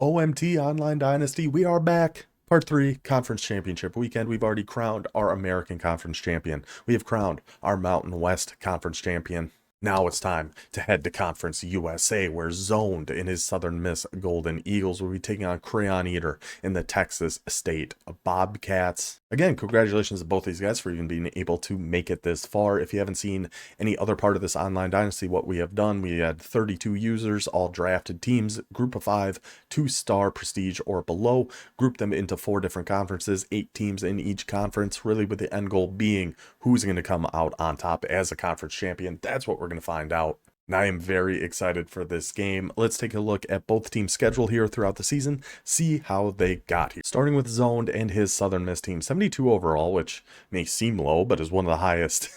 OMT Online Dynasty, we are back. Part 3, Conference Championship Weekend. We've already crowned our American Conference Champion. We have crowned our Mountain West Conference Champion. Now it's time to head to Conference USA, where Zoned in his Southern Miss Golden Eagles will be taking on Crayon Eater in the Texas State Bobcats. Again, congratulations to both these guys for even being able to make it this far. If you haven't seen any other part of this online dynasty, what we have done, we had 32 users, all drafted teams, group of 5, 2-star prestige or below, grouped them into 4 different conferences, 8 teams in each conference, really with the end goal being who's going to come out on top as a conference champion. That's what we're going to find out. And I am very excited for this game. Let's take a look at both teams' schedule here throughout the season, see how they got here. Starting with Zoned and his Southern Miss team, 72 overall, which may seem low, but is one of the highest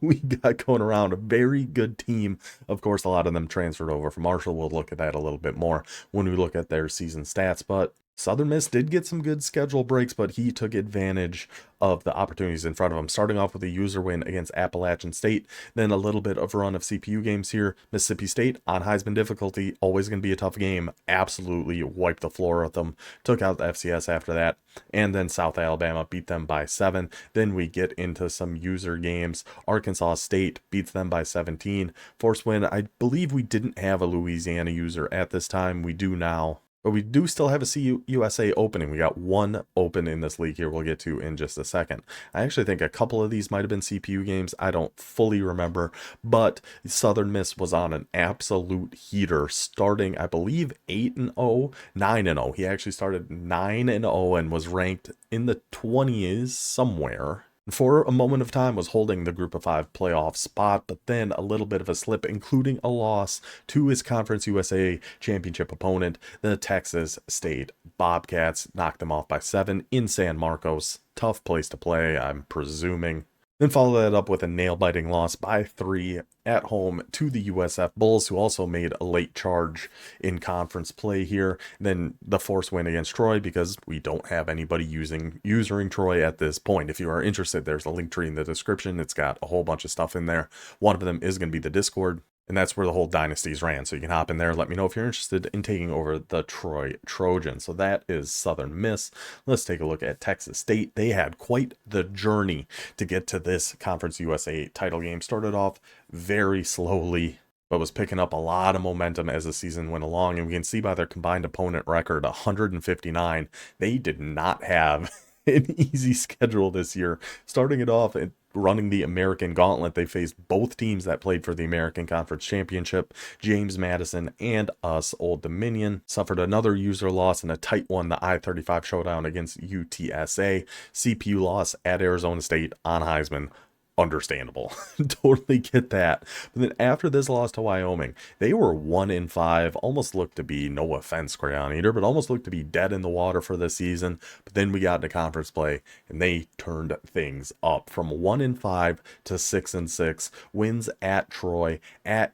we got going around. A very good team. Of course, a lot of them transferred over from Marshall. We'll look at that a little bit more when we look at their season stats, but Southern Miss did get some good schedule breaks, but he took advantage of the opportunities in front of him, starting off with a user win against Appalachian State, then a little bit of a run of CPU games here. Mississippi State on Heisman difficulty, always going to be a tough game, absolutely wiped the floor with them, took out the FCS after that, and then South Alabama beat them by 7. Then we get into some user games. Arkansas State beats them by 17. Force win, I believe we didn't have a Louisiana user at this time. We do now. But we do still have a CUSA opening. We got one open in this league here we'll get to in just a second. I actually think a couple of these might have been CPU games. I don't fully remember. But Southern Miss was on an absolute heater, starting, I believe, 8-0, 9-0. He actually started 9-0 and was ranked in the 20s somewhere. For a moment of time was holding the group of 5 playoff spot, but then a little bit of a slip, including a loss to his Conference USA championship opponent, the Texas State Bobcats. Knocked them off by 7 in San Marcos. Tough place to play, I'm presuming. Then follow that up with a nail-biting loss by 3 at home to the USF Bulls, who also made a late charge in conference play here. Then the force win against Troy, because we don't have anybody using Troy at this point. If you are interested, there's a link tree in the description. It's got a whole bunch of stuff in there. One of them is going to be the Discord. And that's where the whole dynasties ran. So you can hop in there. Let me know if you're interested in taking over the Troy Trojans. So that is Southern Miss. Let's take a look at Texas State. They had quite the journey to get to this Conference USA title game. Started off very slowly, but was picking up a lot of momentum as the season went along. And we can see by their combined opponent record, 159, they did not have an easy schedule this year. Starting it off at running the American Gauntlet, they faced both teams that played for the American Conference Championship, James Madison and us, Old Dominion. Suffered another user loss in a tight one, the I-35 showdown against UTSA. CPU loss at Arizona State on Heisman. Understandable. Totally get that. But then after this loss to Wyoming, they were 1-5, almost looked to be, no offense, Crayon Eater, but almost looked to be dead in the water for this season. But then we got into conference play and they turned things up from 1-5 to 6-6. Wins at Troy, at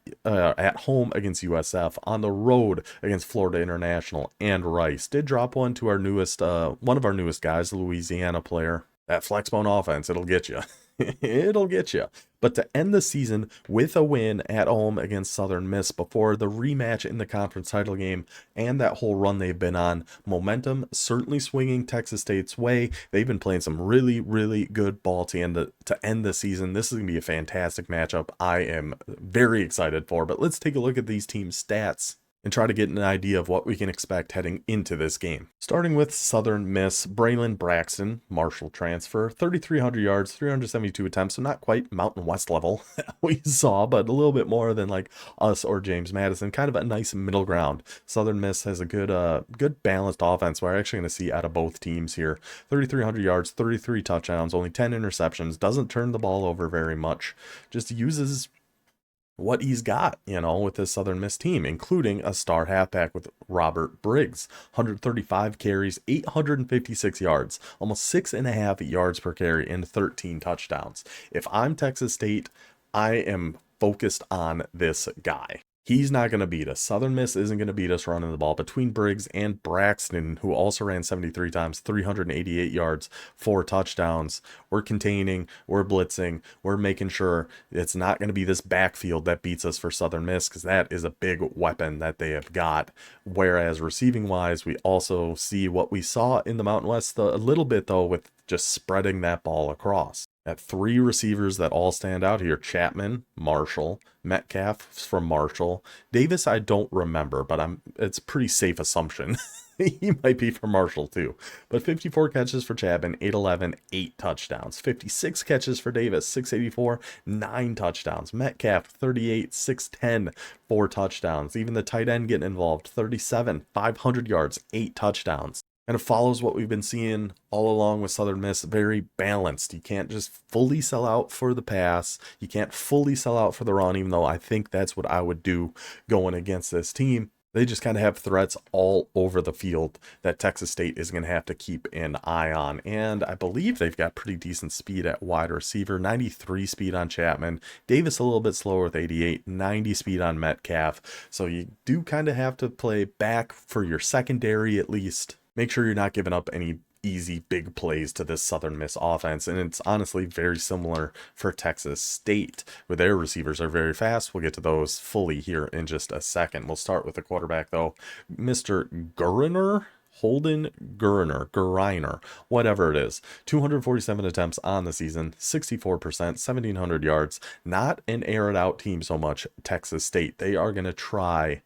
home against USF, on the road against Florida International and Rice. Did drop one to our newest, one of our newest guys, the Louisiana player. That flexbone offense, it'll get you. It'll get you. But to end the season with a win at home against Southern Miss before the rematch in the conference title game and that whole run they've been on, momentum certainly swinging Texas State's way. They've been playing some really, really good ball to end the season. This is going to be a fantastic matchup I am very excited for. But let's take a look at these teams' stats and try to get an idea of what we can expect heading into this game. Starting with Southern Miss, Braylon Braxton, Marshall transfer, 3,300 yards, 372 attempts, so not quite Mountain West level we saw, but a little bit more than like us or James Madison. Kind of a nice middle ground. Southern Miss has a good balanced offense. We're actually going to see out of both teams here. 3,300 yards, 33 touchdowns, only 10 interceptions, doesn't turn the ball over very much, just uses what he's got, with this Southern Miss team, including a star halfback with Robert Briggs. 135 carries, 856 yards, almost 6.5 yards per carry, and 13 touchdowns. If I'm Texas State, I am focused on this guy. He's not going to beat us. Southern Miss isn't going to beat us running the ball. Between Briggs and Braxton, who also ran 73 times, 388 yards, 4 touchdowns, we're containing, we're blitzing, we're making sure it's not going to be this backfield that beats us for Southern Miss, because that is a big weapon that they have got. Whereas receiving wise, we also see what we saw in the Mountain West a little bit, though, with just spreading that ball across. At 3 receivers that all stand out here: Chapman, Marshall, Metcalf from Marshall. Davis, I don't remember, but it's a pretty safe assumption. He might be from Marshall too. But 54 catches for Chapman, 811, 8 touchdowns. 56 catches for Davis, 684, 9 touchdowns. Metcalf, 38, 610, 4 touchdowns. Even the tight end getting involved, 37, 500 yards, 8 touchdowns. And it follows what we've been seeing all along with Southern Miss, very balanced. You can't just fully sell out for the pass. You can't fully sell out for the run, even though I think that's what I would do going against this team. They just kind of have threats all over the field that Texas State is going to have to keep an eye on. And I believe they've got pretty decent speed at wide receiver. 93 speed on Chapman. Davis a little bit slower with 88. 90 speed on Metcalf. So you do kind of have to play back for your secondary at least. Make sure you're not giving up any easy big plays to this Southern Miss offense. And it's honestly very similar for Texas State, where their receivers are very fast. We'll get to those fully here in just a second. We'll start with the quarterback, though. Mr. Holden Geriner, whatever it is. 247 attempts on the season, 64%, 1,700 yards. Not an air it out team so much, Texas State. They are going to try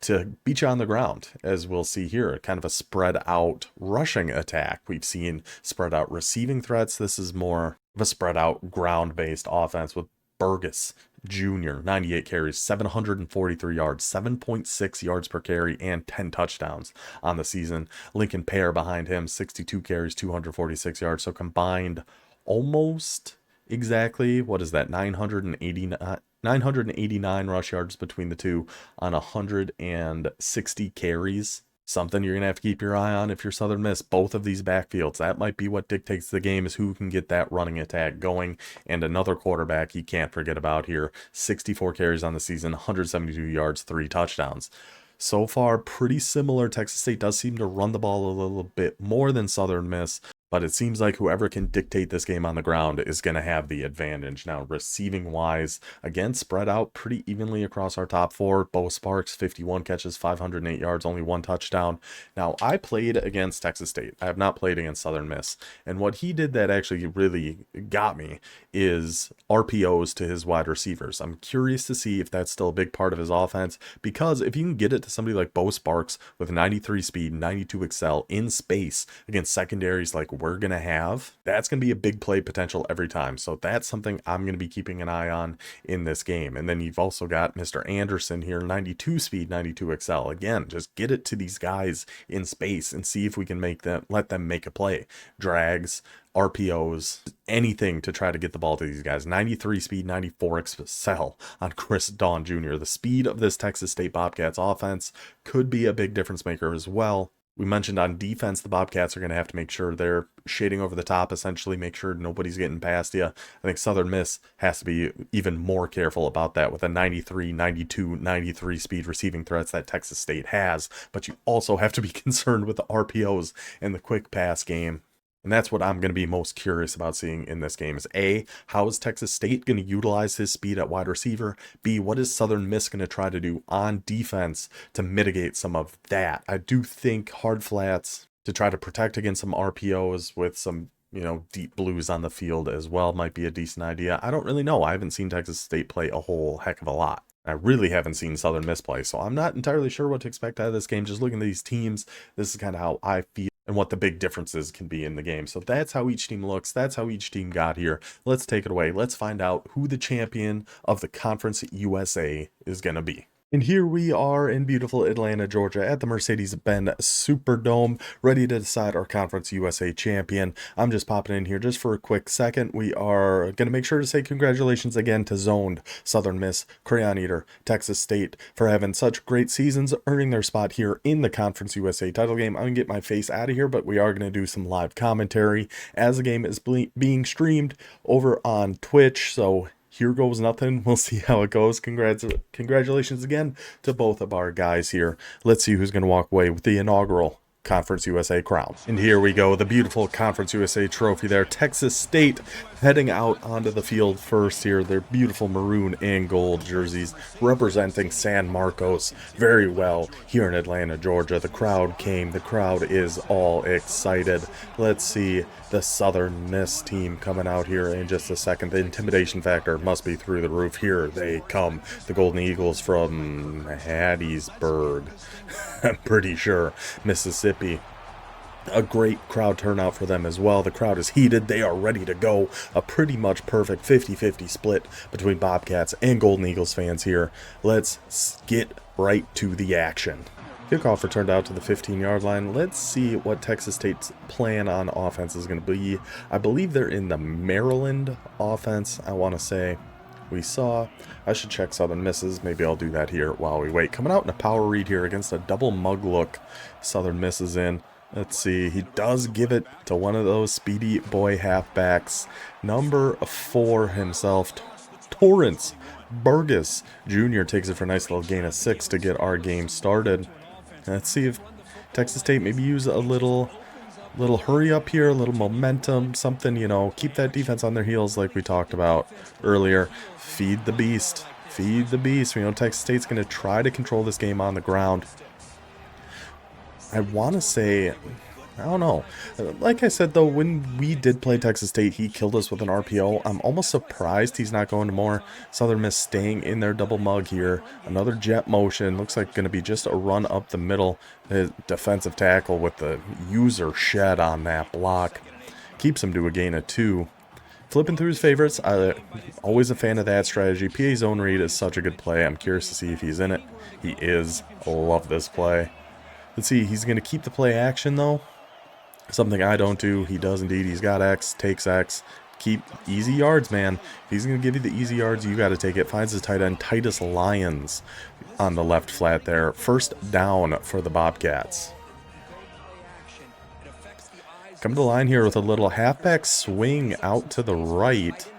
to beat you on the ground, as we'll see here. Kind of a spread out rushing attack. We've seen spread out receiving threats. This is more of a spread out ground based offense with Burgess Jr., 98 carries, 743 yards, 7.6 yards per carry, and 10 touchdowns on the season. Lincoln Pear behind him, 62 carries, 246 yards. So combined almost exactly, what is that, 989 rush yards between the two on 160 carries. Something you're going to have to keep your eye on if you're Southern Miss. Both of these backfields, that might be what dictates the game, is who can get that running attack going. And another quarterback you can't forget about here. 64 carries on the season, 172 yards, 3 touchdowns. So far, pretty similar. Texas State does seem to run the ball a little bit more than Southern Miss, but it seems like whoever can dictate this game on the ground is going to have the advantage. Now, receiving wise, again, spread out pretty evenly across our top 4. Bo Sparks, 51 catches, 508 yards, only 1 touchdown. Now, I played against Texas State. I have not played against Southern Miss. And what he did that actually really got me is RPOs to his wide receivers. I'm curious to see if that's still a big part of his offense, because if you can get it to somebody like Bo Sparks with 93 speed, 92 excel in space against secondaries like we're going to have, that's going to be a big play potential every time. So that's something I'm going to be keeping an eye on in this game. And then you've also got Mr. Anderson here, 92 speed, 92 excel. Again, just get it to these guys in space and see if we can let them make a play. Drags, RPOs, anything to try to get the ball to these guys. 93 speed, 94 excel on Chris Dawn Jr. The speed of this Texas State Bobcats offense could be a big difference maker as well. We mentioned on defense, the Bobcats are going to have to make sure they're shading over the top, essentially, make sure nobody's getting past you. I think Southern Miss has to be even more careful about that with a 93, 92, 93 speed receiving threats that Texas State has. But you also have to be concerned with the RPOs and the quick pass game. And that's what I'm going to be most curious about seeing in this game is A, how is Texas State going to utilize his speed at wide receiver? B, what is Southern Miss going to try to do on defense to mitigate some of that? I do think hard flats to try to protect against some RPOs with some, deep blues on the field as well might be a decent idea. I don't really know. I haven't seen Texas State play a whole heck of a lot. I really haven't seen Southern Miss play, so I'm not entirely sure what to expect out of this game. Just looking at these teams, this is kind of how I feel and what the big differences can be in the game. So that's how each team looks. That's how each team got here. Let's take it away. Let's find out who the champion of the Conference USA is going to be. And here we are in beautiful Atlanta, Georgia at the Mercedes-Benz Superdome, ready to decide our Conference USA champion. I'm just popping in here just for a quick second. We are going to make sure to say congratulations again to Zoned, Southern Miss, Crayon Eater, Texas State for having such great seasons, earning their spot here in the Conference USA title game. I'm going to get my face out of here, but we are going to do some live commentary as the game is being streamed over on Twitch. So here goes nothing. We'll see how it goes. Congratulations again to both of our guys here. Let's see who's going to walk away with the inaugural Conference USA crown. And here we go, the beautiful Conference USA trophy there. Texas State heading out onto the field first here. Their beautiful maroon and gold jerseys representing San Marcos very well here in Atlanta, Georgia. The crowd came. The crowd is all excited. Let's see the Southern Miss team coming out here in just a second. The intimidation factor must be through the roof. Here they come. The Golden Eagles from Hattiesburg. I'm pretty sure Mississippi. A great crowd turnout for them as well. The crowd is heated. They are ready to go. A pretty much perfect 50-50 split between Bobcats and Golden Eagles fans here. Let's get right to the action. Kickoff returned out to the 15-yard line. Let's see what Texas State's plan on offense is going to be. I believe they're in the Maryland offense, I want to say. We saw. I should check Southern Misses. Maybe I'll do that here while we wait. Coming out in a power read here against a double mug look. Southern Misses in. Let's see. He does give it to one of those speedy boy halfbacks. Number 4 himself, Torrance Burgess Jr. takes it for a nice little gain of 6 to get our game started. Let's see if Texas State maybe use a little hurry up here, a little momentum, something, you know, keep that defense on their heels like we talked about earlier. Feed the beast. Feed the beast. You know, Texas State's going to try to control this game on the ground. I want to say, I don't know. Like I said, though, when we did play Texas State, he killed us with an RPO. I'm almost surprised he's not going to more. Southern Miss staying in their double mug here. Another jet motion. Looks like going to be just a run up the middle. His defensive tackle with the user shed on that block. Keeps him to a gain of 2. Flipping through his favorites. Always a fan of that strategy. PA zone read is such a good play. I'm curious to see if he's in it. He is. Love this play. Let's see. He's going to keep the play action, though. Something I don't do. He does indeed. He's got X, takes X. Keep easy yards, man. If he's going to give you the easy yards, you got to take it. Finds his tight end, Titus Lyons, on the left flat there. First down for the Bobcats. Come to the line here with a little halfback swing out to the right.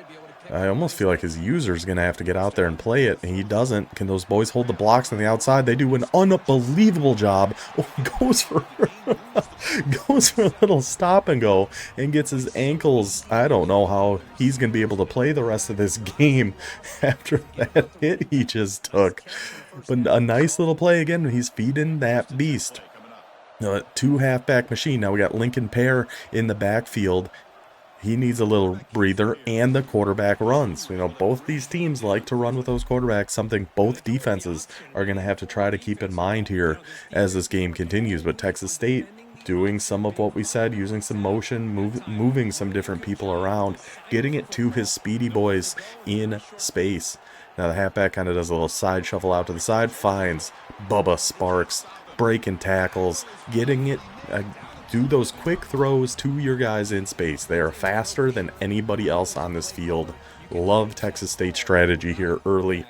I almost feel like his user's going to have to get out there and play it, and he doesn't. Can those boys hold the blocks on the outside? They do an unbelievable job. Oh, goes for a little stop and go and gets his ankles. I don't know how he's going to be able to play the rest of this game after that hit he just took. But a nice little play again. He's feeding that beast. 2 halfback machine. Now we got Lincoln Pear in the backfield. He needs a little breather, and the quarterback runs. You know, both these teams like to run with those quarterbacks, something both defenses are going to have to try to keep in mind here as this game continues. But Texas State doing some of what we said, using some motion, moving some different people around, getting it to his speedy boys in space. Now the halfback kind of does a little side shuffle out to the side, finds Bubba Sparks, breaking tackles, getting it... do those quick throws to your guys in space. They are faster than anybody else on this field. Love Texas State strategy here early.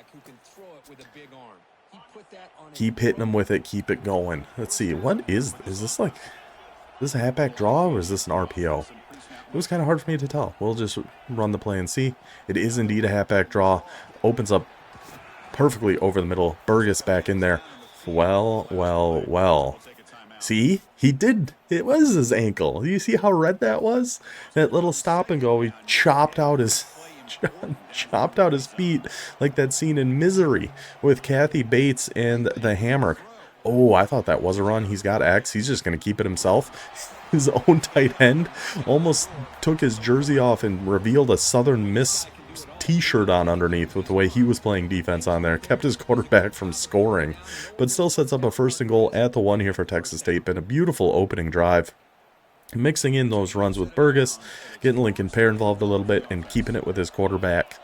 Keep hitting them with it. Keep it going. Let's see. What is this like? Is this a halfback draw or is this an RPO? It was kind of hard for me to tell. We'll just run the play and see. It is indeed a halfback draw. Opens up perfectly over the middle. Burgess back in there. Well. See, he did. It was his ankle. You see how red that was? That little stop and go. He chopped out his feet like that scene in Misery with Kathy Bates and the hammer. Oh, I thought that was a run. He's got X. He's just going to keep it himself. His own tight end almost took his jersey off and revealed a Southern Miss t-shirt on underneath with the way he was playing defense on there. Kept his quarterback from scoring, but still sets up a 1st and goal at the 1 here for Texas State. Been a beautiful opening drive. Mixing in those runs with Burgess, getting Lincoln Pear involved a little bit, and keeping it with his quarterback.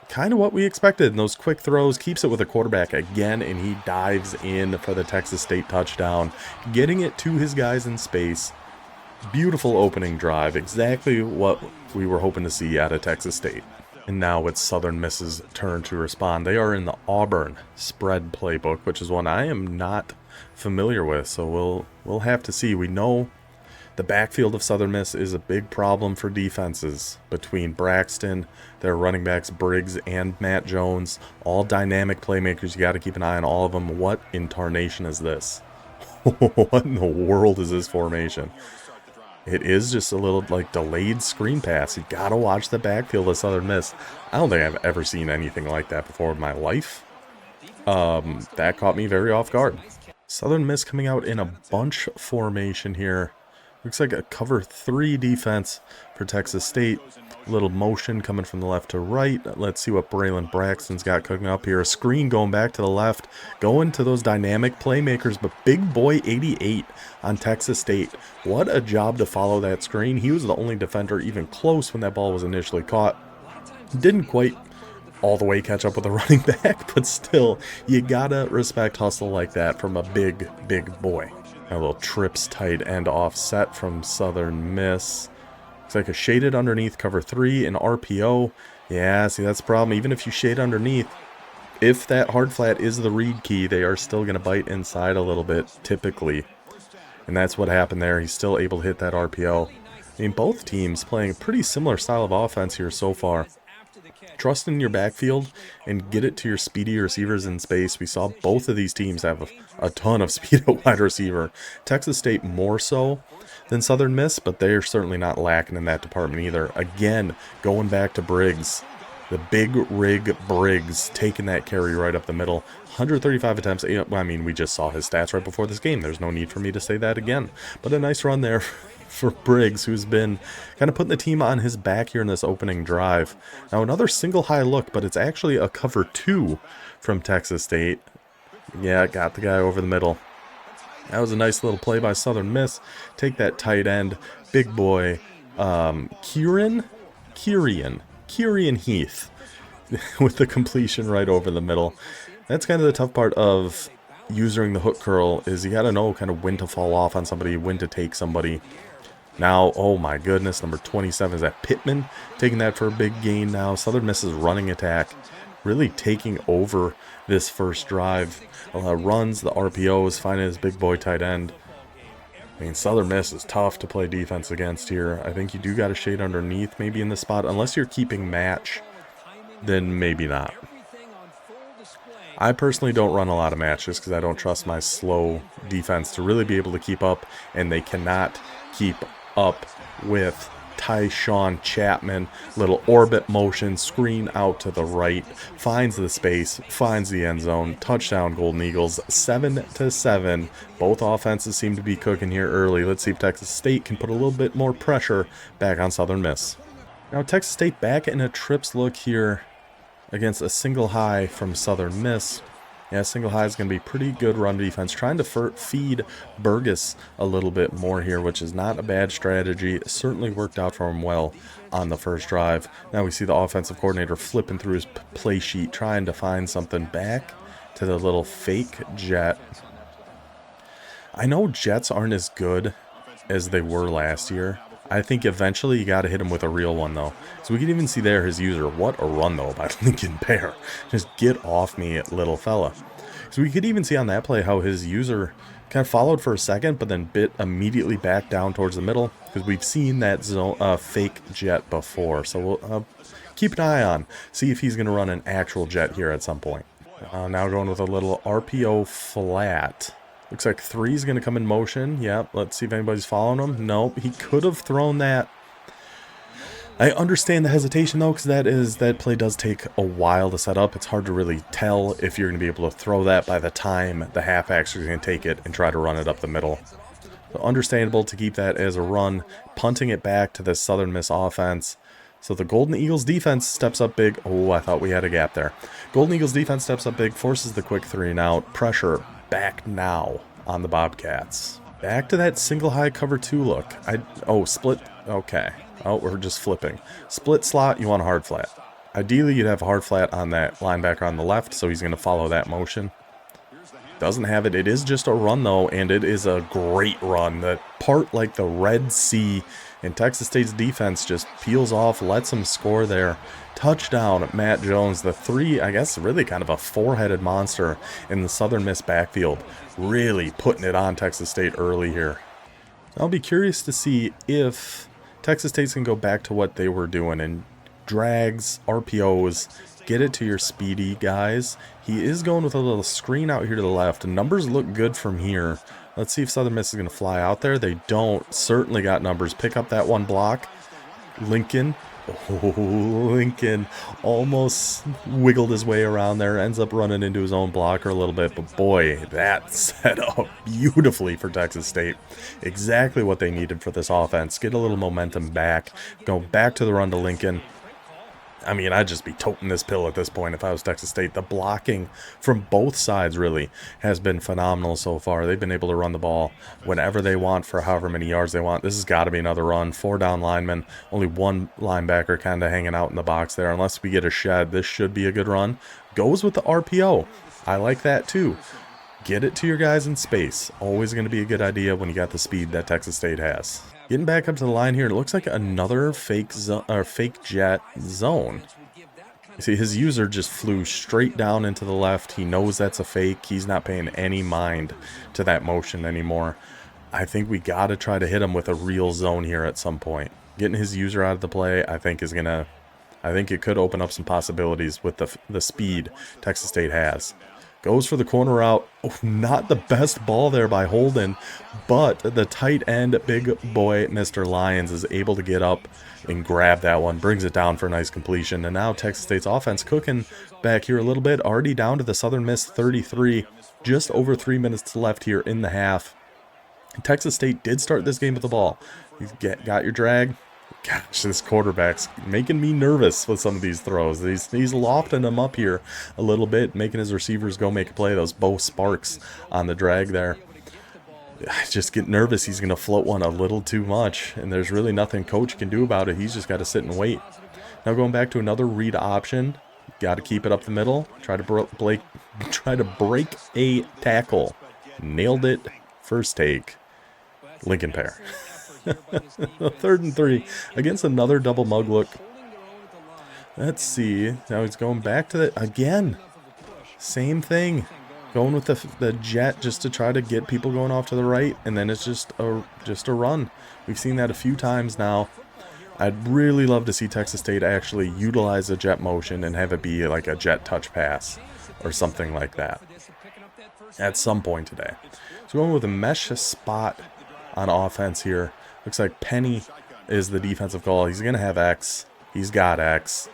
Kind of what we expected. And those quick throws, keeps it with a quarterback again, and he dives in for the Texas State touchdown, getting it to his guys in space. Beautiful opening drive. Exactly what we were hoping to see out of Texas State. And now it's Southern Miss's turn to respond. They are in the Auburn spread playbook, which is one I am not familiar with, so we'll have to see. We know The backfield of Southern Miss is a big problem for defenses between Braxton, their running backs Briggs and Matt Jones, all dynamic playmakers. You got to keep an eye on all of them. What in tarnation is this? What in the world is this formation? It is just a little like delayed screen pass. You got to watch the backfield of Southern Miss. I don't think I've ever seen anything like that before in my life. That caught me very off guard. Southern Miss coming out in a bunch formation here. Looks like a cover 3 defense for Texas State. A little motion coming from the left to right. Let's see what Braylon Braxton's got cooking up here. A screen going back to the left. Going to those dynamic playmakers. But big boy 88 on Texas State. What a job to follow that screen. He was the only defender even close when that ball was initially caught. Didn't quite all the way catch up with the running back. But still, you gotta respect hustle like that from a big, big boy. A little trips tight end offset from Southern Miss. Looks like a shaded underneath cover 3 and RPO. Yeah, see, that's the problem. Even if you shade underneath, if that hard flat is the read key, they are still going to bite inside a little bit, typically. And that's what happened there. He's still able to hit that RPO. I mean, both teams playing a pretty similar style of offense here so far. Trust in your backfield and get it to your speedy receivers in space. We saw both of these teams have a ton of speed at wide receiver. Texas State more so than Southern Miss, but they're certainly not lacking in that department either. Again, going back to Briggs. The big rig Briggs taking that carry right up the middle. 135 attempts. I mean, we just saw his stats right before this game. There's no need for me to say that again. But a nice run there for Briggs, who's been kind of putting the team on his back here in this opening drive. Now another single high look, but it's actually a cover 2 from Texas State. Yeah, got the guy over the middle. That was a nice little play by Southern Miss. Take that tight end, big boy, Kieran Heath with the completion right over the middle. That's kind of the tough part of using the hook curl, is you got to know kind of when to fall off on somebody, when to take somebody. Now, oh my goodness, number 27 is that Pittman, taking that for a big gain now. Southern Miss's running attack really taking over this first drive. Runs, the RPOs, finding his big boy tight end. I mean, Southern Miss is tough to play defense against here. I think you do got to shade underneath maybe in this spot. Unless you're keeping match, then maybe not. I personally don't run a lot of matches because I don't trust my slow defense to really be able to keep up, and they cannot keep up with Tyshawn Chapman. Little orbit motion, screen out to the right, finds the space, finds the end zone. Touchdown, Golden Eagles, 7-7. Both offenses seem to be cooking here early. Let's see if Texas State can put a little bit more pressure back on Southern Miss. Now Texas State back in a trips look here against a single high from Southern Miss. Yeah, single high is going to be pretty good run defense. Trying to feed Burgess a little bit more here, which is not a bad strategy. It certainly worked out for him well on the first drive. Now we see the offensive coordinator flipping through his play sheet, trying to find something back to the little fake jet. I know jets aren't as good as they were last year. I think eventually you got to hit him with a real one, though. So we can even see there his user. What a run, though, by Lincoln Bear. Just get off me, little fella. So we could even see on that play how his user kind of followed for a second, but then bit immediately back down towards the middle, because we've seen that fake jet before. So we'll keep an eye on, see if he's going to run an actual jet here at some point. Now going with a little RPO flat. Looks like 3 is going to come in motion. Yep, let's see if anybody's following him. Nope, he could have thrown that. I understand the hesitation, though, because that play does take a while to set up. It's hard to really tell if you're going to be able to throw that by the time the halfback's going to take it and try to run it up the middle. So understandable to keep that as a run, punting it back to the Southern Miss offense. So the Golden Eagles defense steps up big. Oh, I thought we had a gap there. Golden Eagles defense steps up big, forces the quick 3 and out. Pressure back now on the Bobcats. Back to that single high cover 2 look. Split. Okay. Oh, we're just flipping. Split slot, you want a hard flat. Ideally, you'd have a hard flat on that linebacker on the left, so he's going to follow that motion. Doesn't have it. It is just a run, though, and it is a great run. That part like the Red Sea, and Texas State's defense just peels off, lets them score there. Touchdown, Matt Jones. The 3, I guess, really kind of a 4-headed monster in the Southern Miss backfield. Really putting it on Texas State early here. I'll be curious to see if Texas State's can go back to what they were doing and drags, RPOs, get it to your speedy guys. He is going with a little screen out here to the left. The numbers look good from here. Let's see if Southern Miss is going to fly out there. They don't. Certainly got numbers. Pick up that one block. Lincoln. Oh, Lincoln almost wiggled his way around there. Ends up running into his own blocker a little bit. But boy, that set up beautifully for Texas State. Exactly what they needed for this offense. Get a little momentum back. Go back to the run to Lincoln. I mean, I'd just be toting this pill at this point if I was Texas State. The blocking from both sides really has been phenomenal so far. They've been able to run the ball whenever they want for however many yards they want. This has got to be another run. 4 down linemen, only 1 linebacker kind of hanging out in the box there. Unless we get a shed, this should be a good run. Goes with the RPO. I like that too. Get it to your guys in space. Always going to be a good idea when you got the speed that Texas State has. Getting back up to the line here, it looks like another fake jet zone. See, his user just flew straight down into the left. He knows that's a fake. He's not paying any mind to that motion anymore. I think we got to try to hit him with a real zone here at some point. Getting his user out of the play, I think it could open up some possibilities with the speed Texas State has. Goes for the corner route. Oh, not the best ball there by Holden, but the tight end, big boy Mr. Lyons, is able to get up and grab that one. Brings it down for a nice completion. And now Texas State's offense cooking back here a little bit. Already down to the Southern Miss 33. Just over 3 minutes left here in the half. Texas State did start this game with the ball. You got your drag. Gosh, this quarterback's making me nervous with some of these throws. He's lofting them up here a little bit, making his receivers go make a play. Those Bo Sparks on the drag there. I just get nervous. He's going to float one a little too much, and there's really nothing coach can do about it. He's just got to sit and wait. Now going back to another read option. Got to keep it up the middle. Try to break a tackle. Nailed it. First take. Lincoln pair. 3rd and 3 against another double mug look. Let's see. Now he's going back to the again. Same thing. Going with the jet just to try to get people going off to the right, and then it's just a run. We've seen that a few times now. I'd really love to see Texas State actually utilize a jet motion and have it be like a jet touch pass or something like that at some point today. So going with a mesh spot on offense here. Looks like Penny is the defensive call. He's going to have X. He's got X.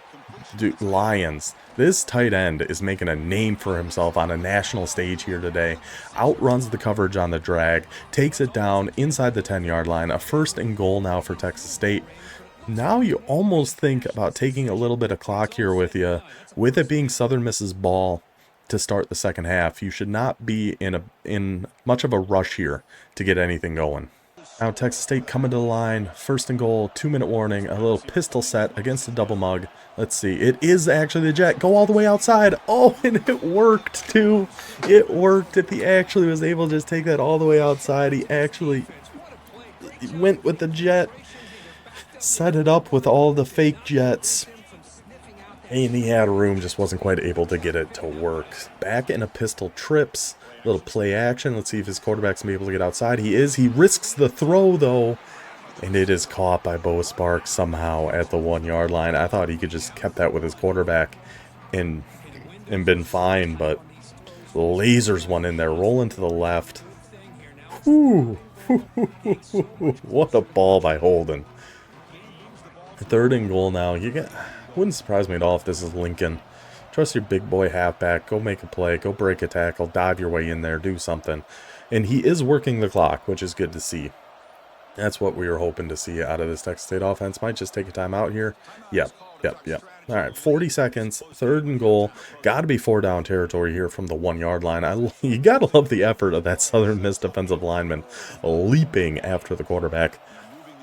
Dude, Lions. This tight end is making a name for himself on a national stage here today. Outruns the coverage on the drag. Takes it down inside the 10-yard line. A 1st and goal now for Texas State. Now you almost think about taking a little bit of clock here with you. With it being Southern Miss's ball to start the second half, you should not be in much of a rush here to get anything going. Now Texas State coming to the line, 1st and goal, 2-minute warning, a little pistol set against the double mug. Let's see, it is actually the jet. Go all the way outside. Oh, and it worked too. It worked. If he actually was able to just take that all the way outside, he actually went with the jet, set it up with all the fake jets. And he had room, just wasn't quite able to get it to work. Back in a pistol trips. Little play action. Let's see if his quarterback's going to be able to get outside. He is. He risks the throw, though. And it is caught by Bo Sparks somehow at the 1-yard line. I thought he could just kept that with his quarterback and been fine. But lasers one in there. Rolling to the left. Whew. What a ball by Holden. 3rd and goal now. Wouldn't surprise me at all if this is Lincoln. Trust your big boy halfback. Go make a play. Go break a tackle. Dive your way in there. Do something. And he is working the clock, which is good to see. That's what we were hoping to see out of this Texas State offense. Might just take a timeout here. Yep. All right, 40 seconds. 3rd and goal. Got to be 4-down territory here from the 1-yard line. You got to love the effort of that Southern Miss defensive lineman leaping after the quarterback.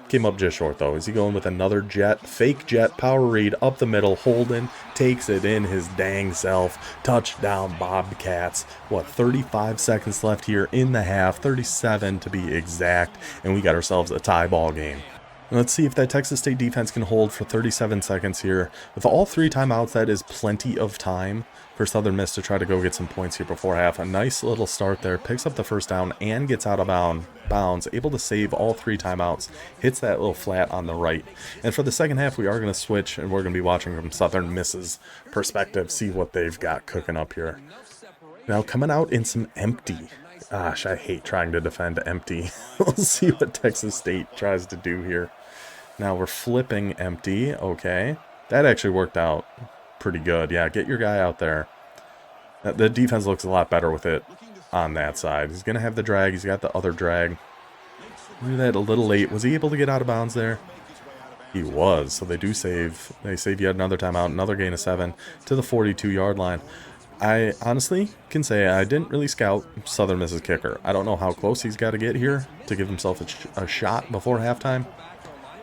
Came up just short, though. Is he going with another jet? Fake jet, power read, up the middle. Holden takes it in his dang self. Touchdown, Bobcats. 35 seconds left here in the half. 37 to be exact. And we got ourselves a tie ball game. Let's see if that Texas State defense can hold for 37 seconds here. With all 3 timeouts, that is plenty of time for Southern Miss to try to go get some points here before half. A nice little start there. Picks up the first down and gets out of bounds. Able to save all 3 timeouts. Hits that little flat on the right. And for the second half, we are going to switch, and we're going to be watching from Southern Miss's perspective. See what they've got cooking up here. Now coming out in some empty. Gosh, I hate trying to defend empty. We'll see what Texas State tries to do here. Now we're flipping empty. Okay. That actually worked out pretty good. Yeah, get your guy out there. The defense looks a lot better with it on that side. He's going to have the drag. He's got the other drag. Do that a little late. Was he able to get out of bounds there? He was. So they do save. They save yet another timeout. Another gain of 7 to the 42-yard line. I honestly can say I didn't really scout Southern Miss's kicker. I don't know how close he's got to get here to give himself a shot before halftime.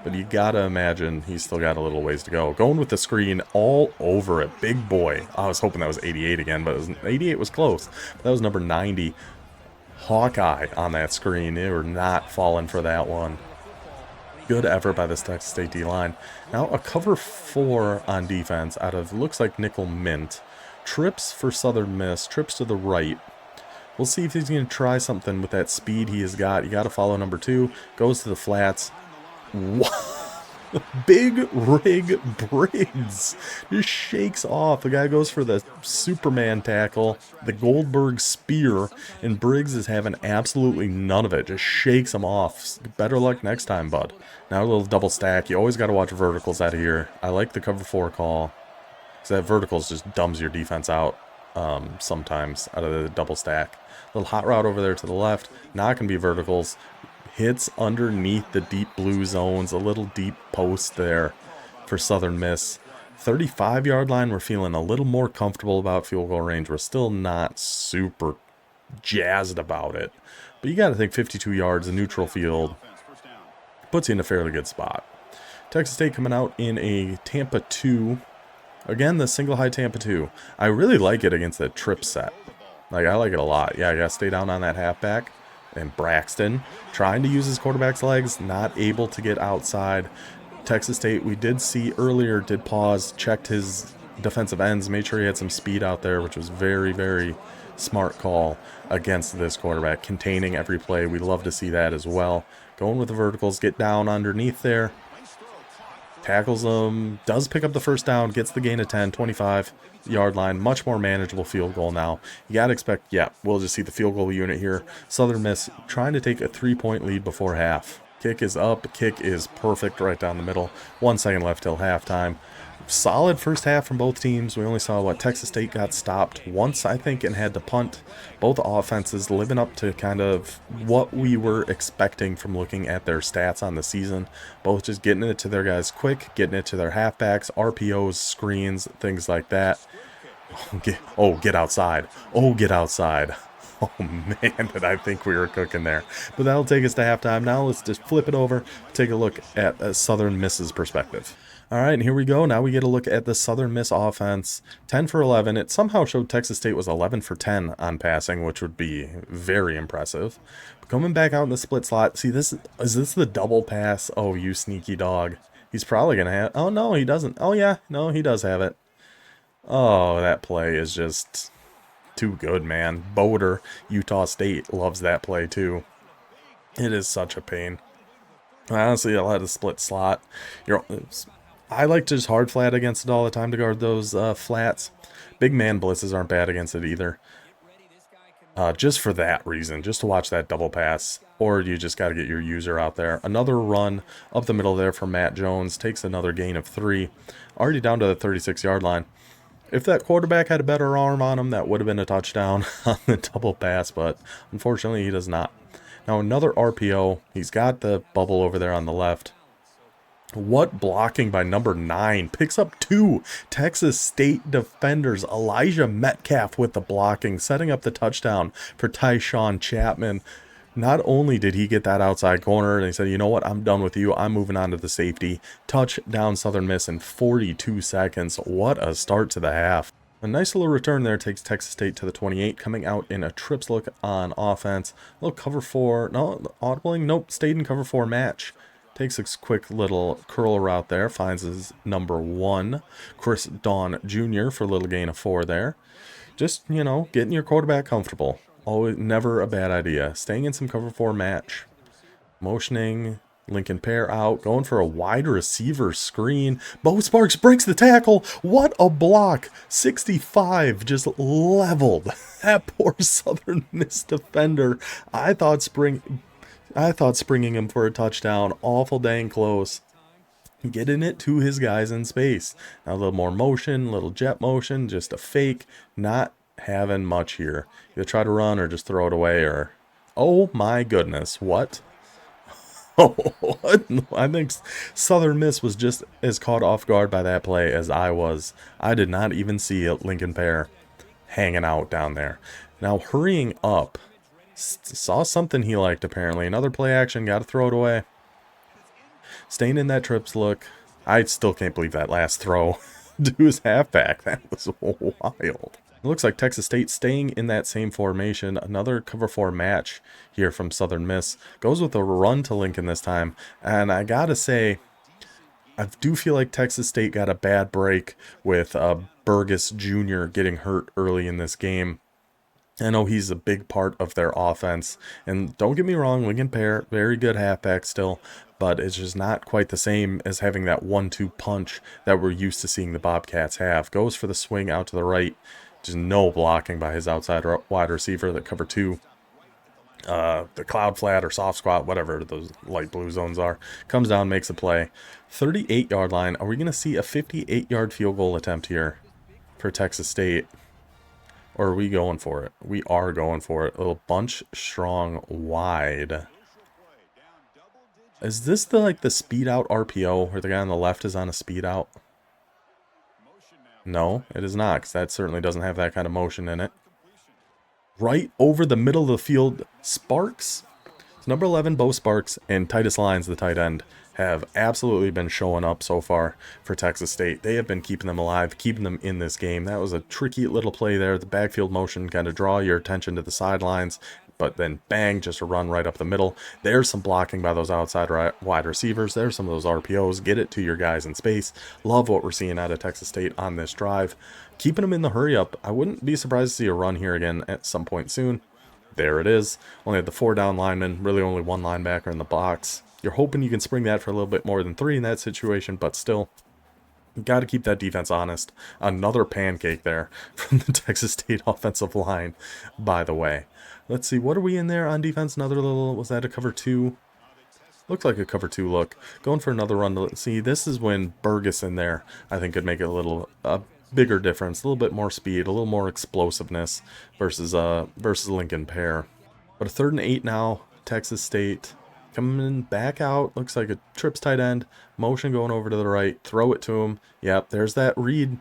But you gotta imagine he's still got a little ways to go. Going with the screen all over it. Big boy. I was hoping that was 88 again, but 88 was close. But that was number 90. Hawkeye on that screen. They were not falling for that one. Good effort by this Texas State D-line. Now a cover 4 on defense out of, looks like nickel mint. Trips for Southern Miss. Trips to the right. We'll see if he's going to try something with that speed he has got. You got to follow number 2. Goes to the flats. Big Rig Briggs just shakes off. The guy goes for the Superman tackle, the Goldberg spear, and Briggs is having absolutely none of it. Just shakes him off. Better luck next time, bud. Now a little double stack. You always got to watch verticals out of here. I like the cover 4 call. Because that verticals just dumbs your defense out sometimes out of the double stack. Little hot route over there to the left. Not going to be verticals. Hits underneath the deep blue zones. A little deep post there for Southern Miss. 35-yard line, we're feeling a little more comfortable about field goal range. We're still not super jazzed about it. But you got to think 52 yards, a neutral field, puts you in a fairly good spot. Texas State coming out in a Tampa 2. Again, the single high Tampa 2. I really like it against the trip set. Like, I like it a lot. Yeah, I got to stay down on that halfback. And Braxton trying to use his quarterback's legs, not able to get outside. Texas State, we did see earlier, did pause, checked his defensive ends, made sure he had some speed out there, which was very, very smart call against this quarterback. Containing every play. We love to see that as well. Going with the verticals, get down underneath there. Tackles him, does pick up the first down, gets the gain of 10, 25-yard line. Much more manageable field goal now. You got to expect, yeah, we'll just see the field goal unit here. Southern Miss trying to take a 3-point lead before half. Kick is up, kick is perfect right down the middle. 1 second left till halftime. Solid first half from both teams. We only saw what Texas State got stopped once, I think, and had to punt. Both offenses living up to kind of what we were expecting from looking at their stats on the season. Both just getting it to their guys quick, getting it to their halfbacks, RPOs, screens, things like that. Get outside. Oh, get outside. Oh, man, did I think we were cooking there. But that'll take us to halftime. Now let's just flip it over, take a look at Southern Miss's perspective. All right, and here we go. Now we get a look at the Southern Miss offense. 10 for 11. It somehow showed Texas State was 11 for 10 on passing, which would be very impressive. But coming back out in the split slot. See, is this the double pass? Oh, you sneaky dog. He's probably going to have... Oh, no, he doesn't. Oh, yeah. No, he does have it. Oh, that play is just too good, man. Boder, Utah State, loves that play, too. It is such a pain. Honestly, I'll have a split slot. I like to just hard flat against it all the time to guard those flats. Big man blitzes aren't bad against it either. Just for that reason, just to watch that double pass. Or you just got to get your user out there. Another run up the middle there from Matt Jones. Takes another gain of 3. Already down to the 36-yard line. If that quarterback had a better arm on him, that would have been a touchdown on the double pass. But unfortunately, he does not. Now another RPO. He's got the bubble over there on the left. What blocking by number 9. Picks up 2 Texas State defenders. Elijah Metcalf with the blocking, setting up the touchdown for Tyshawn Chapman. Not only did he get that outside corner, and he said, you know what, I'm done with you. I'm moving on to the safety. Touchdown Southern Miss in 42 seconds. What a start to the half. A nice little return there takes Texas State to the 28, coming out in a trips look on offense. A little cover 4. No, audibling. Nope, stayed in cover 4 match. Takes a quick little curl route there. Finds his number 1, Chris Dawn Jr. for a little gain of 4 there. Just, you know, getting your quarterback comfortable. Always, never a bad idea. Staying in some cover 4 match. Motioning. Lincoln Pear out. Going for a wide receiver screen. Bo Sparks breaks the tackle. What a block. 65 just leveled. That poor Southern Miss defender. I thought springing him for a touchdown. Awful dang close. Getting it to his guys in space. Now a little more motion, little jet motion, just a fake. Not having much here. Either try to run or just throw it away or... Oh my goodness, what? Oh, I think Southern Miss was just as caught off guard by that play as I was. I did not even see Lincoln Pear hanging out down there. Now hurrying up. Saw something he liked apparently. Another play action, got to throw it away. Staying in that trips look. I still can't believe that last throw to his halfback. That was wild. It looks like Texas State staying in that same formation. Another cover 4 match here from Southern Miss. Goes with a run to Lincoln this time. And I gotta say, I do feel like Texas State got a bad break with Burgess Jr. getting hurt early in this game. I know he's a big part of their offense. And don't get me wrong, Lincoln Pear, very good halfback still. But it's just not quite the same as having that 1-2 punch that we're used to seeing the Bobcats have. Goes for the swing out to the right. Just no blocking by his outside wide receiver that cover 2. The cloud flat or soft squat, whatever those light blue zones are. Comes down, makes a play. 38-yard line. Are we going to see a 58-yard field goal attempt here for Texas State? Or are we going for it? We are going for it. A little bunch strong wide. Is this the speed out RPO where the guy on the left is on a speed out? No, it is not, because that certainly doesn't have that kind of motion in it. Right over the middle of the field, Sparks. It's number 11, Bo Sparks, and Titus Lyons, the tight end, have absolutely been showing up so far for Texas State. They have been keeping them alive, keeping them in this game. That was a tricky little play there. The backfield motion kind of draw your attention to the sidelines, but then bang, just a run right up the middle. There's some blocking by those outside wide receivers. There's some of those RPOs. Get it to your guys in space. Love what we're seeing out of Texas State on this drive. Keeping them in the hurry up. I wouldn't be surprised to see a run here again at some point soon. There it is. Only had the 4 down linemen, really only 1 linebacker in the box. You're hoping you can spring that for a little bit more than 3 in that situation, but still, got to keep that defense honest. Another pancake there from the Texas State offensive line, by the way. Let's see, what are we in there on defense? Another little, was that a cover 2? Looks like a cover 2 look. Going for another run. Let's see, this is when Burgess in there, I think, could make it a bigger difference. A little bit more speed, a little more explosiveness versus Lincoln Pear. But a 3rd and 8 now, Texas State. Coming back out, looks like a trips tight end. Motion going over to the right, throw it to him. Yep, there's that read.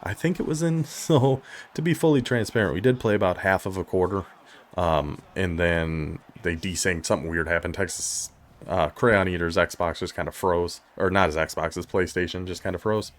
I think it was in, so to be fully transparent, we did play about half of a quarter. And then they desynced, something weird happened. Texas Crayon Eater's Xbox just kind of froze. Or not his Xbox, his PlayStation just kind of froze.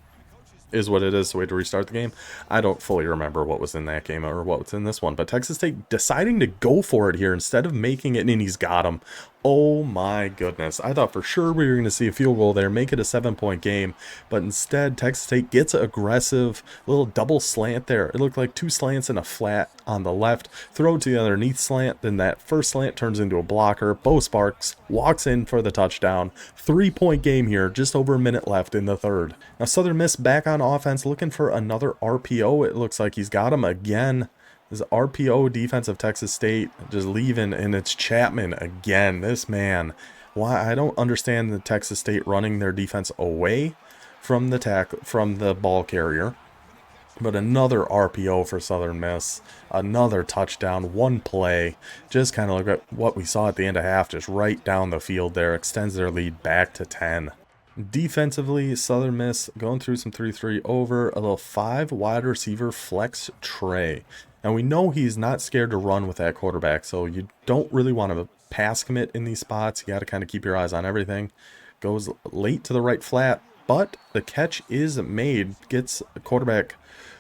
Is what it is, so we had to restart the game. I don't fully remember what was in that game or what was in this one, but Texas State deciding to go for it here instead of making it, and he's got him. Oh my goodness. I thought for sure we were going to see a field goal there, make it a 7-point game, but instead Texas State gets aggressive, little double slant there. It looked like 2 slants and a flat on the left. Throw it to the underneath slant, then that first slant turns into a blocker. Bo Sparks walks in for the touchdown. 3-point game here, just over a minute left in the 3rd. Now Southern Miss back on offense, looking for another RPO. It looks like he's got him again. This RPO defense of Texas State just leaving, and it's Chapman again. This man, why I don't understand the Texas State running their defense away from the ball carrier. But another RPO for Southern Miss, another touchdown, 1 play. Just kind of look at what we saw at the end of half, just right down the field there, extends their lead back to 10. Defensively, Southern Miss going through some 3-3 over, a little 5 wide receiver flex tray. And we know he's not scared to run with that quarterback, so you don't really want to pass commit in these spots. You got to kind of keep your eyes on everything. Goes late to the right flat, but the catch is made. Gets a quarterback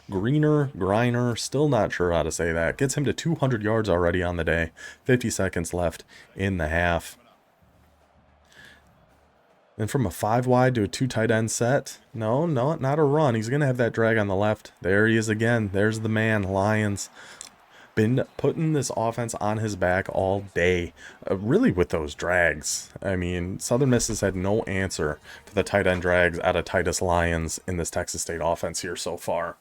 Griner, still not sure how to say that. Gets him to 200 yards already on the day. 50 seconds left in the half. And from a 5 wide to a 2 tight end set. No, not a run. He's going to have that drag on the left. There he is again. There's the man, Lions. Been putting this offense on his back all day, really with those drags. I mean, Southern Miss has had no answer for the tight end drags out of Titus Lions in this Texas State offense here so far.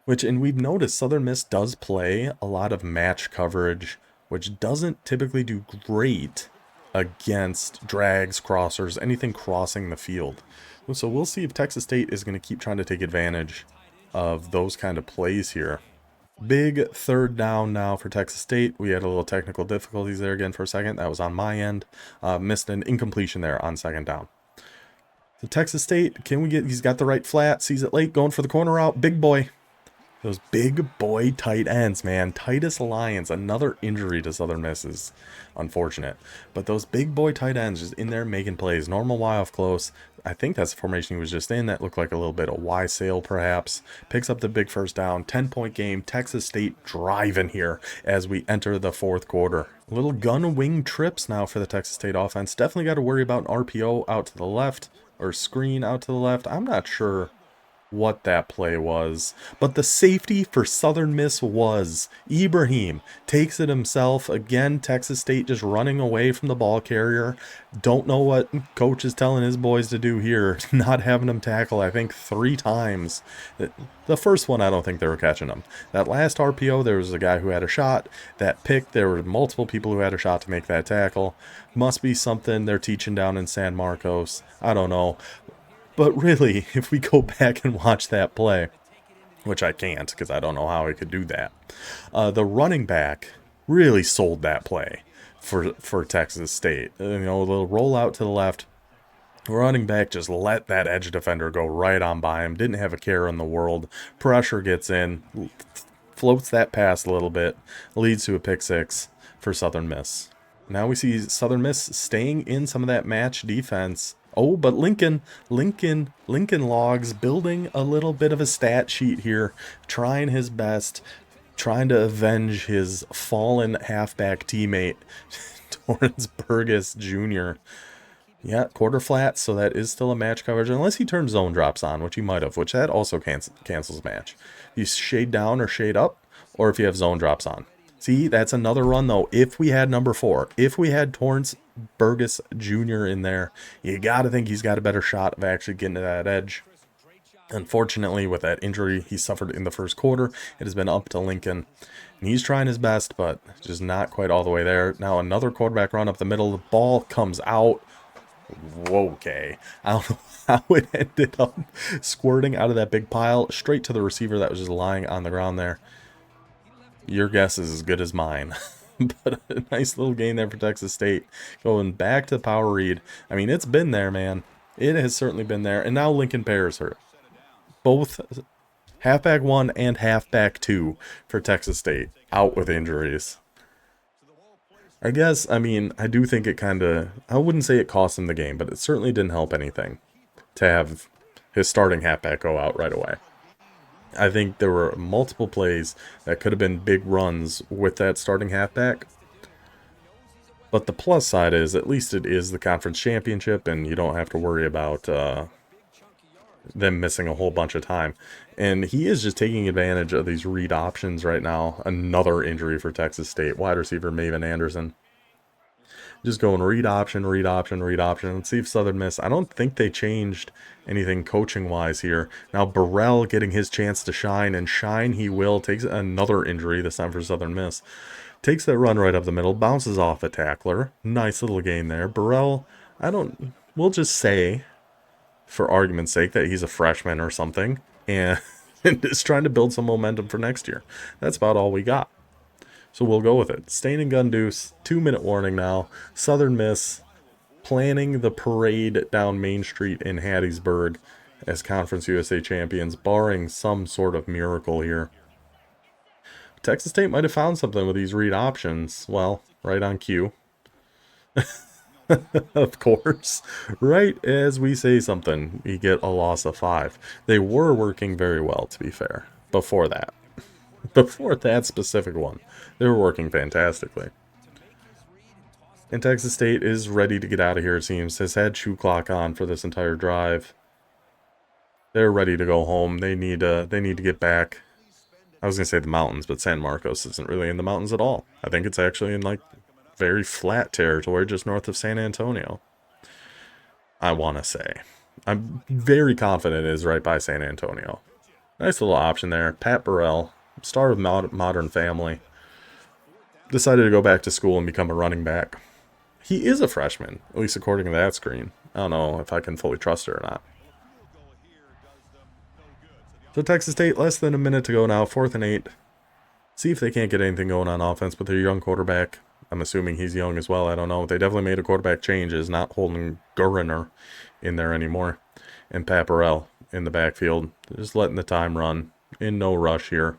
And we've noticed Southern Miss does play a lot of match coverage, which doesn't typically do great against drags, crossers, anything crossing the field. So we'll see if Texas State is going to keep trying to take advantage of those kind of plays here. Big third down now for Texas State. We had a little technical difficulties there again for a second. That was on my end. Missed an incompletion there on second down. So Texas State, he's got the right flat, sees it late, going for the corner route. Big boy. Those big boy tight ends, man. Titus Lions, another injury to Southern Miss is unfortunate. But those big boy tight ends just in there making plays. Normal Y off close. I think that's the formation he was just in. That looked like a little bit of Y sail perhaps. Picks up the big first down. 10-point game. Texas State driving here as we enter the fourth quarter. Little gun wing trips now for the Texas State offense. Definitely got to worry about an RPO out to the left or screen out to the left. I'm not sure what that play was, but the safety for Southern Miss was Ibrahim takes it himself again. Texas State just running away from the ball carrier. Don't know what coach is telling his boys to do here, not having him tackle I think 3 times. The first one I don't think they were catching him. That last RPO there was a guy who had a shot. That pick there were multiple people who had a shot to make that tackle. Must be something they're teaching down in San Marcos. I don't know. But really, if we go back and watch that play, which I can't because I don't know how he could do that, the running back really sold that play for Texas State. A little rollout to the left. Running back just let that edge defender go right on by him. Didn't have a care in the world. Pressure gets in, floats that pass a little bit, leads to a pick six for Southern Miss. Now we see Southern Miss staying in some of that match defense. Oh, but Lincoln Logs building a little bit of a stat sheet here, trying his best, trying to avenge his fallen halfback teammate, Torrance Burgess Jr. Yeah, quarter flat, so that is still a match coverage, unless he turns zone drops on, which he might have, which that also cancels match. You shade down or shade up, or if you have zone drops on. See, that's another run, though. If we had number 4, if we had Torrance Burgess Jr. in there, you got to think he's got a better shot of actually getting to that edge. Unfortunately, with that injury he suffered in the first quarter, it has been up to Lincoln. And he's trying his best, but just not quite all the way there. Now another quarterback run up the middle. The ball comes out. Whoa, okay. I don't know how it ended up squirting out of that big pile straight to the receiver that was just lying on the ground there. Your guess is as good as mine. But a nice little gain there for Texas State. Going back to power read. I mean, it's been there, man. It has certainly been there. And now Lincoln pairs hurt. Both halfback 1 and halfback 2 for Texas State out with injuries. I guess, I mean, I do think it kind of, I wouldn't say it cost him the game, but it certainly didn't help anything to have his starting halfback go out right away. I think there were multiple plays that could have been big runs with that starting halfback. But the plus side is, at least it is the conference championship, and you don't have to worry about them missing a whole bunch of time. And he is just taking advantage of these read options right now. Another injury for Texas State. Wide receiver Maven Anderson. Just going read option, read option, read option. Let's see if Southern Miss. I don't think they changed anything coaching-wise here. Now Burrell getting his chance to shine, and shine he will. Takes another injury, this time for Southern Miss. Takes that run right up the middle, bounces off a tackler. Nice little gain there. Burrell, we'll just say, for argument's sake, that he's a freshman or something, and just trying to build some momentum for next year. That's about all we got. So we'll go with it. Stain and gun deuce, 2-minute warning now. Southern Miss planning the parade down Main Street in Hattiesburg as Conference USA champions, barring some sort of miracle here. Texas State might have found something with these read options. Well, right on cue. Of course. Right as we say something, you get a loss of 5. They were working very well, to be fair, before that. Before that specific one, they were working fantastically. And Texas State is ready to get out of here, it seems. Has had shoe clock on for this entire drive. They're ready to go home. They need to get back. I was gonna say the mountains, but San Marcos isn't really in the mountains at all. I think it's actually in like very flat territory just north of San Antonio. I want to say. I'm very confident it is right by San Antonio. Nice little option there. Pat Burrell, star of Modern Family, decided to go back to school and become a running back. He is a freshman, at least according to that screen. I don't know if I can fully trust her or not. So Texas State, less than a minute to go now, 4th and 8. See if they can't get anything going on offense with their young quarterback. I'm assuming he's young as well. I don't know. They definitely made a quarterback change. Is not holding Guriner in there anymore. And Paparell in the backfield. Just letting the time run. In no rush here.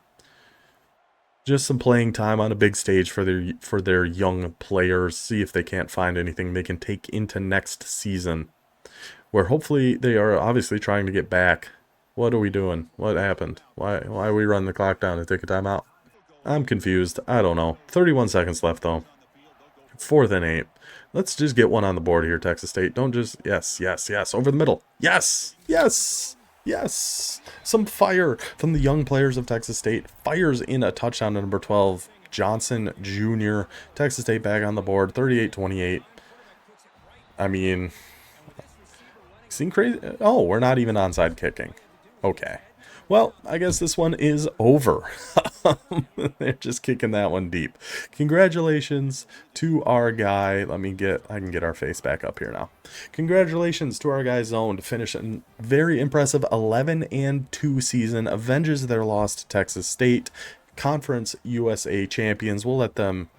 Just some playing time on a big stage for their young players. See if they can't find anything they can take into next season. Where hopefully they are obviously trying to get back. What are we doing? What happened? Why are we running the clock down to take a timeout? I'm confused. I don't know. 31 seconds left, though. 4th and 8. Let's just get one on the board here, Texas State. Don't just... Yes, yes, yes. Over the middle. Yes! Yes! Yes! Some fire from the young players of Texas State. Fires in a touchdown to number 12, Johnson Jr. Texas State back on the board. 38-28. I mean... Seem crazy? Oh, we're not even onside kicking. Okay. Well, I guess this one is over. They're just kicking that one deep. Congratulations to our guy. I can get our face back up here now. Congratulations to our guy Zone to finish a very impressive 11-2 season. Avenges their loss to Texas State. Conference USA champions. We'll let them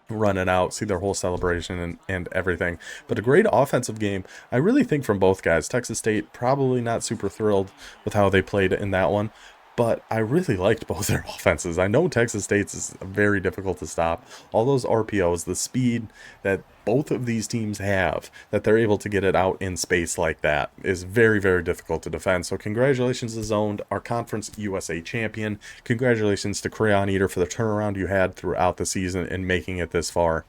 run it out, see their whole celebration and everything. But a great offensive game, I really think, from both guys. Texas State probably not super thrilled with how they played in that one, but I really liked both their offenses. I know Texas State's is very difficult to stop. All those RPOs, the speed that both of these teams have, that they're able to get it out in space like that, is very, very difficult to defend. So congratulations to Zoned, our Conference USA champion. Congratulations to Crayon Eater for the turnaround you had throughout the season and making it this far.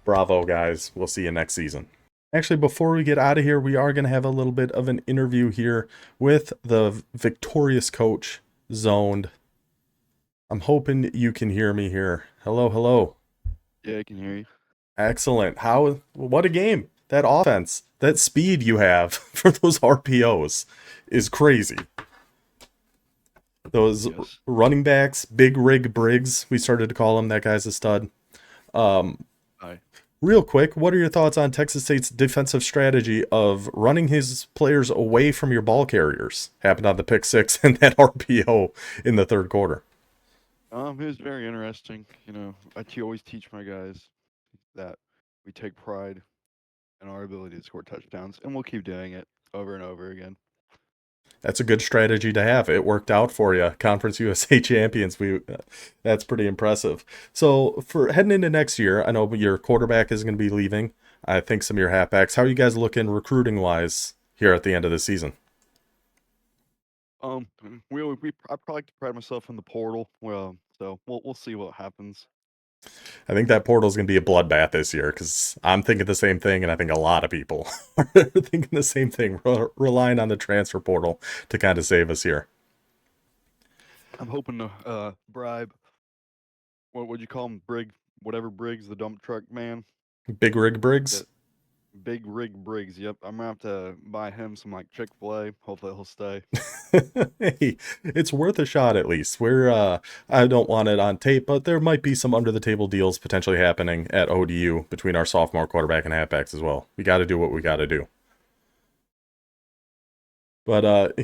Bravo, guys. We'll see you next season. Actually, before we get out of here, we are going to have a little bit of an interview here with the victorious coach, Zoned. I'm hoping you can hear me here. Hello, hello. Yeah, I can hear you. Excellent. What a game. That offense, that speed you have for those RPOs is crazy. Those Yes. running backs, Big Rig Briggs, we started to call him. That guy's a stud. Hi. Real quick, what are your thoughts on Texas State's defensive strategy of running his players away from your ball carriers? Happened on the pick six and that RPO in the third quarter. It was very interesting. Always teach my guys that we take pride in our ability to score touchdowns, and we'll keep doing it over and over again. That's a good strategy to have. It worked out for you. Conference USA champions. That's pretty impressive. So for heading into next year, I know your quarterback is going to be leaving. I think some of your halfbacks. How are you guys looking recruiting wise here at the end of the season? I probably like to pride myself in the portal. Well, so we'll see what happens. I think that portal is going to be a bloodbath this year because I'm thinking the same thing, and I think a lot of people are thinking the same thing, relying on the transfer portal to kind of save us here. I'm hoping to bribe what would you call him, whatever Briggs, the dump truck man. Big Rig Briggs. That Big Rig Briggs. Yep, I'm gonna have to buy him some like Chick-fil-A. Hopefully he'll stay. Hey, it's worth a shot at least. I don't want it on tape, but there might be some under the table deals potentially happening at ODU between our sophomore quarterback and halfbacks as well. We got to do what we got to do. But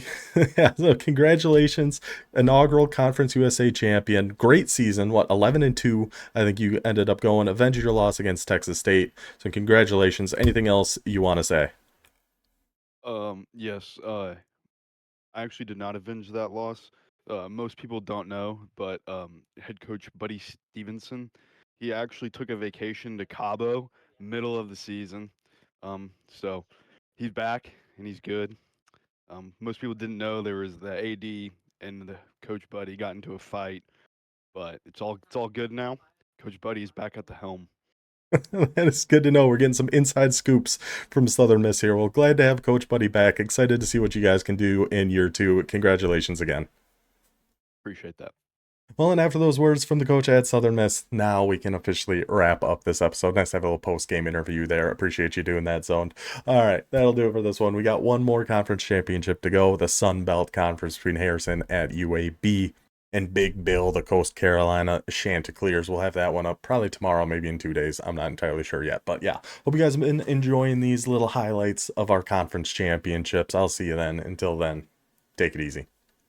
yeah, so congratulations, inaugural Conference USA champion. Great season. What, 11-2? I think you ended up going. Avenged your loss against Texas State. So congratulations. Anything else you want to say? Yes. I actually did not avenge that loss. Most people don't know, but head coach Buddy Stevenson, he actually took a vacation to Cabo middle of the season. So he's back and he's good. Most people didn't know there was the AD and the coach Buddy got into a fight, but it's all good now. Coach Buddy is back at the helm. That is good to know. We're getting some inside scoops from Southern Miss here. Well, glad to have Coach Buddy back. Excited to see what you guys can do in year two. Congratulations again. Appreciate that. Well, and after those words from the coach at Southern Miss, now we can officially wrap up this episode. Nice to have a little post-game interview there. Appreciate you doing that, Zoned. All right, that'll do it for this one. We got one more conference championship to go. The Sun Belt Conference between Harrison at UAB and Big Bill, the Coast Carolina Chanticleers. We'll have that one up probably tomorrow, maybe in 2 days. I'm not entirely sure yet. But yeah, hope you guys have been enjoying these little highlights of our conference championships. I'll see you then. Until then, take it easy.